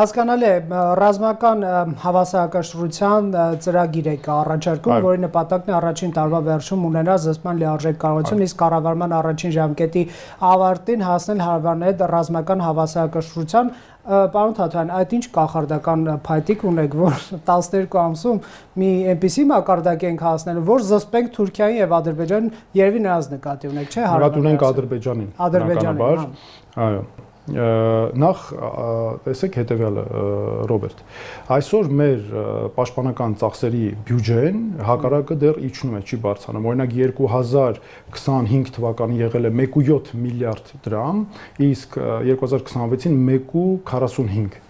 Հասկանալի է, ռազմական հավասարակշռության ծրագիր է առաջարկում, որի նպատակն է առաջին տարվա վերջում ունենալ զսպման լիարժեք կարողություն, իսկ կառավարման առաջին ժամկետի ավարտին հասնել հարավարների հետ ռազմական հավասարակշռության։ Պարոն Թաթոյան, այդ ինչ կախարդական փայտիկ ունեք, որ 12 ամսում մի այնպիսի մակարդակ ենք հասնել, որ զսպենք Թուրքիային եւ Ադրբեջանին, երևի նրանց նկատի ունեք, չէ՞։ Նկատի ունենք Ադրբեջանին։ Ադրբեջանին, այո։ Նախ տեսեք հետևյալը, Ռոբերտ, այսօր մեր պաշտպանական ծախսերի բյուջեն հակառակը դեռ իջնում է, չի բարձրանում։ Օրինակ 2025 թվականին եղել է 1.7 միլիարդ դրամ, իսկ 2026-ին 1.45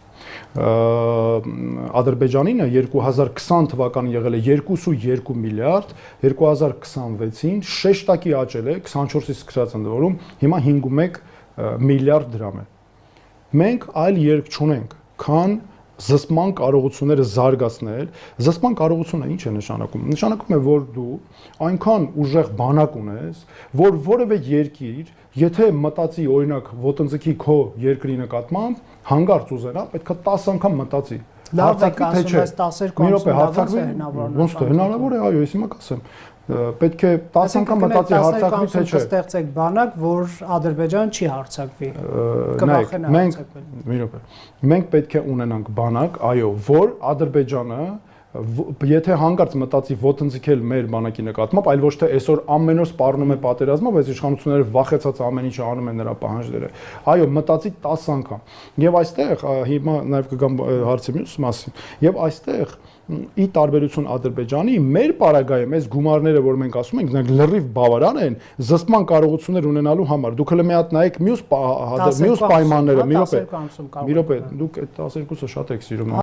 Ադրբեջանինը 2020 թվականին եղել է 2.2 միլիարդ, 2026-ին շեշտակի աճել է 24-ից սկսած ընդորում, հիմա 5.1 միլիարդ դրամ է։ Մենք այլ երկ չունենք, քան զսպման կարողությունները զարգացնել։ Զսպման կարողությունը ինչ է նշանակում։ Նշանակում է, որ դու այնքան ուժեղ բանակ ունես, որ որևէ երկիր, եթե մտածի օրինակ ոտնձգի քո երկրի նկատմամբ, հանգարց ուզենա, պետք է 10 անգամ մտածի։ Լավ եք ասում, այս 12 ամսում ոնց թե հնարավոր է, այո, ես հիմա կասեմ։ Պետք է 10 անգամ մտածի հարձակվի թե չէ։ Կստեղծեք բանակ, որ Ադրբեջան չի հարձակվի։ Կվախենա հարձակվել։ Մենք պետք է ունենանք բանակ, այո, որ Ադրբեջանը եթե հանգարց մտածի ոտնձգել մեր բանակի նկատմամբ, այլ ոչ թե այսօր ամեն օր սպառնում է պատերազմով, այս իշխանությունները վախեցած ամեն ինչը անում են նրա պահանջները։ Այո, մտածի 10 անգամ։ Եվ այստեղ հիմա նաև կգամ հարցի մյուս մասին։ Եվ այստեղ ի տարբերություն Ադրբեջանի, մեր պարագայում այս գումարները, որ մենք ասում ենք, նրանք լրիվ բավարար են զսպման կարողություններ ունենալու համար։ Դուք հələ մի հատ նայեք մյուս պայմանները, մի րոպե, դուք այդ 12-ը շատ եք սիրում։